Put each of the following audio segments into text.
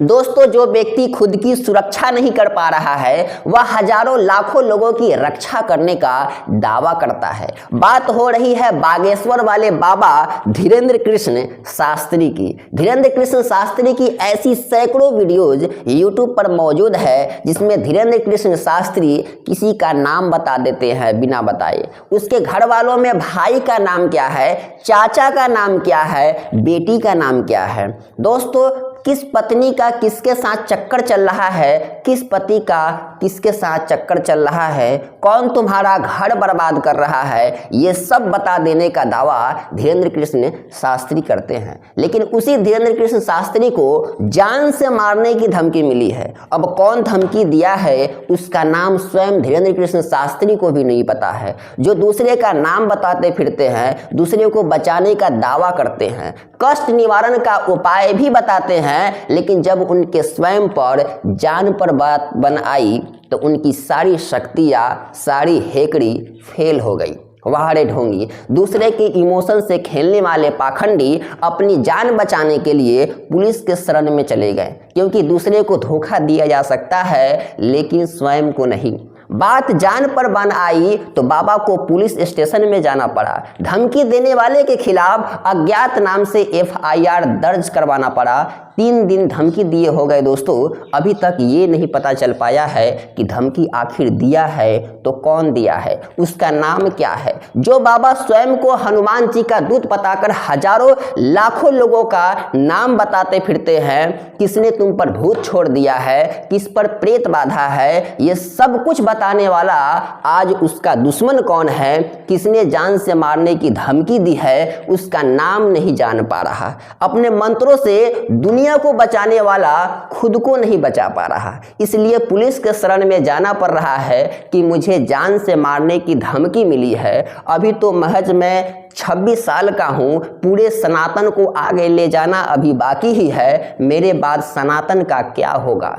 दोस्तों, जो व्यक्ति खुद की सुरक्षा नहीं कर पा रहा है वह हजारों लाखों लोगों की रक्षा करने का दावा करता है। बात हो रही है बागेश्वर वाले बाबा धीरेंद्र कृष्ण शास्त्री की। धीरेंद्र कृष्ण शास्त्री की ऐसी सैकड़ों वीडियोज यूट्यूब पर मौजूद है जिसमें धीरेंद्र कृष्ण शास्त्री किसी का नाम बता देते हैं बिना बताए। उसके घर वालों में भाई का नाम क्या है, चाचा का नाम क्या है, बेटी का नाम क्या है। दोस्तों, किस पत्नी का किसके साथ चक्कर चल रहा है, किस पति का किसके साथ चक्कर चल रहा है, कौन तुम्हारा घर बर्बाद कर रहा है, ये सब बता देने का दावा धीरेंद्र कृष्ण शास्त्री करते हैं। लेकिन उसी धीरेंद्र कृष्ण शास्त्री को जान से मारने की धमकी मिली है। अब कौन धमकी दिया है उसका नाम स्वयं धीरेंद्र कृष्ण शास्त्री को भी नहीं पता है। जो दूसरे का नाम बताते फिरते हैं, दूसरे को बचाने का दावा करते हैं, कष्ट निवारण का उपाय भी बताते हैं, लेकिन जब उनके स्वयं पर जान पर बात बन आई तो उनकी सारी शक्तियां, सारी हेकड़ी फेल हो गई। वाह रे ढोंगी, दूसरे के इमोशन से खेलने वाले पाखंडी अपनी जान बचाने के लिए पुलिस के शरण में चले गए, क्योंकि दूसरे को धोखा दिया जा सकता है लेकिन स्वयं को नहीं। बात जान पर बन आई तो बाबा को पुलिस स्टेशन में जाना पड़ा। धमकी देने वाले के खिलाफ अज्ञात नाम से FIR दर्ज करवाना पड़ा। 3 दिन धमकी दिए हो गए दोस्तों, अभी तक ये नहीं पता चल पाया है कि धमकी आखिर दिया है तो कौन दिया है, उसका नाम क्या है। जो बाबा स्वयं को हनुमान जी का दूत बताकर हजारों लाखों लोगों का नाम बताते फिरते हैं, किसने तुम पर भूत छोड़ दिया है, किस पर प्रेत बाधा है, ये सब कुछ बताने वाला आज उसका दुश्मन कौन है, किसने जान से मारने की धमकी दी है, उसका नाम नहीं जान पा रहा। अपने मंत्रों से दुनिया को बचाने वाला खुद को नहीं बचा पा रहा, इसलिए पुलिस के शरण में जाना पड़ रहा है कि मुझे जान से मारने की धमकी मिली है। अभी तो महज मैं 26 साल का हूँ, पूरे सनातन को आगे ले जाना अभी बाकी ही है, मेरे बाद सनातन का क्या होगा।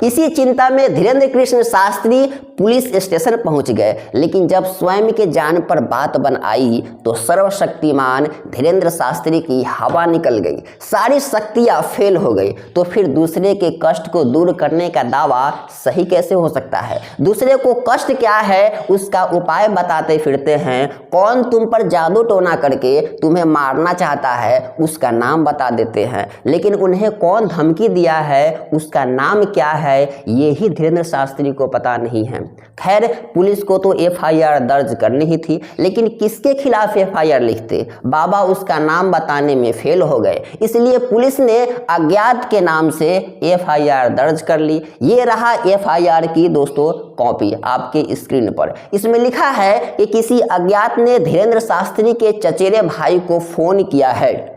इसी चिंता में धीरेंद्र कृष्ण शास्त्री पुलिस स्टेशन पहुंच गए, लेकिन जब स्वयं के जान पर बात बन आई तो सर्वशक्तिमान धीरेंद्र शास्त्री की हवा निकल गई, सारी शक्तियां फेल हो गई। तो फिर दूसरे के कष्ट को दूर करने का दावा सही कैसे हो सकता है। दूसरे को कष्ट क्या है उसका उपाय बताते फिरते हैं, कौन तुम पर जादू टोना करके तुम्हें मारना चाहता है उसका नाम बता देते हैं, लेकिन उन्हें कौन धमकी दिया है उसका नाम क्या है ये ही धीरेंद्र शास्त्री को पता नहीं है। खैर, पुलिस को तो FIR दर्ज करनी ही थी, लेकिन किसके खिलाफ FIR लिखते। बाबा उसका नाम बताने में फेल हो गए, इसलिए पुलिस ने अज्ञात के नाम से FIR दर्ज कर ली। ये रहा FIR की दोस्तों कॉपी आपके स्क्रीन पर। इसमें लिखा है कि किसी अज्ञात ने धीरेंद्र शास्त्री के चचेरे भाई को फोन किया है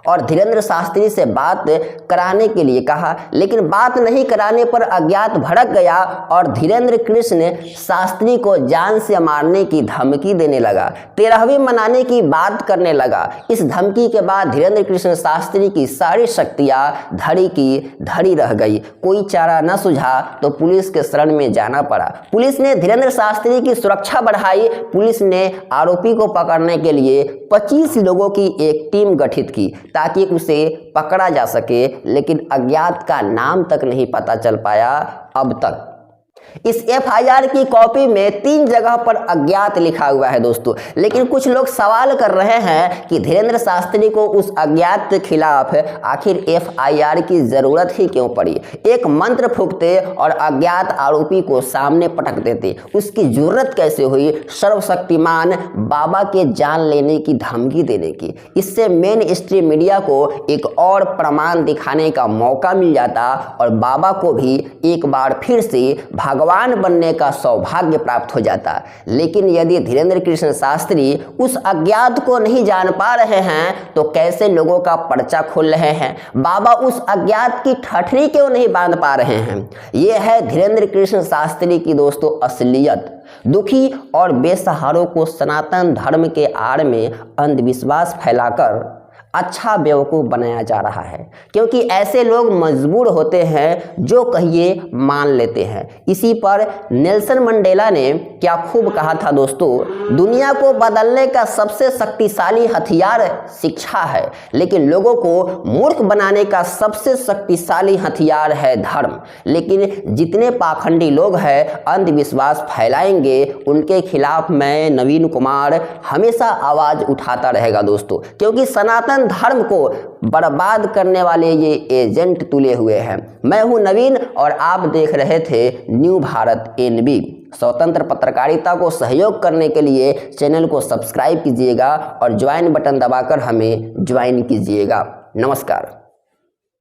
और धीरेंद्र शास्त्री से बात कराने के लिए कहा, लेकिन बात नहीं कराने पर अज्ञात भड़क गया और धीरेंद्र कृष्ण शास्त्री को जान से मारने की धमकी देने लगा, 13वीं मनाने की बात करने लगा। इस धमकी के बाद धीरेंद्र कृष्ण शास्त्री की सारी शक्तियां धड़ी की धड़ी रह गई। कोई चारा न सूझा तो पुलिस के शरण में जाना पड़ा। पुलिस ने धीरेंद्र शास्त्री की सुरक्षा बढ़ाई। पुलिस ने आरोपी को पकड़ने के लिए 25 लोगों की एक टीम गठित की ताकि उसे पकड़ा जा सके, लेकिन अज्ञात का नाम तक नहीं पता चल पाया अब तक। इस FIR की कॉपी में 3 जगह पर अज्ञात लिखा हुआ है दोस्तों, लेकिन कुछ लोग सवाल कर रहे हैं कि धीरेंद्र शास्त्री को उस अज्ञात के खिलाफ आखिर FIR की जरूरत ही क्यों पड़ी। एक मंत्र फूंकते और अज्ञात आरोपी को सामने पटक देते, उसकी जरूरत कैसे हुई सर्वशक्तिमान बाबा के जान लेने की धमकी देने की। इससे मेन स्ट्रीम मीडिया को एक और प्रमाण दिखाने का मौका मिल जाता और बाबा को भी एक बार फिर से भगवान बनने का सौभाग्य प्राप्त हो जाता। लेकिन यदि धीरेंद्र कृष्ण शास्त्री उस अज्ञात को नहीं जान पा रहे हैं तो कैसे लोगों का पर्चा खोल रहे हैं। बाबा उस अज्ञात की ठठरी क्यों नहीं बांध पा रहे हैं। ये है धीरेंद्र कृष्ण शास्त्री की दोस्तों असलियत। दुखी और बेसहारों को सनातन धर्म के आड़ में अंधविश्वास फैलाकर अच्छा बेवकूफ़ बनाया जा रहा है, क्योंकि ऐसे लोग मजबूर होते हैं जो कहिए मान लेते हैं। इसी पर नेल्सन मंडेला ने क्या खूब कहा था दोस्तों, दुनिया को बदलने का सबसे शक्तिशाली हथियार शिक्षा है, लेकिन लोगों को मूर्ख बनाने का सबसे शक्तिशाली हथियार है धर्म। लेकिन जितने पाखंडी लोग हैं अंधविश्वास फैलाएंगे, उनके खिलाफ मैं नवीन कुमार हमेशा आवाज़ उठाता रहेगा दोस्तों, क्योंकि सनातन धर्म को बर्बाद करने वाले ये एजेंट तुले हुए हैं। मैं हूं नवीन और आप देख रहे थे न्यू भारत NB। स्वतंत्र पत्रकारिता को सहयोग करने के लिए चैनल को सब्सक्राइब कीजिएगा और ज्वाइन बटन दबाकर हमें ज्वाइन कीजिएगा। नमस्कार।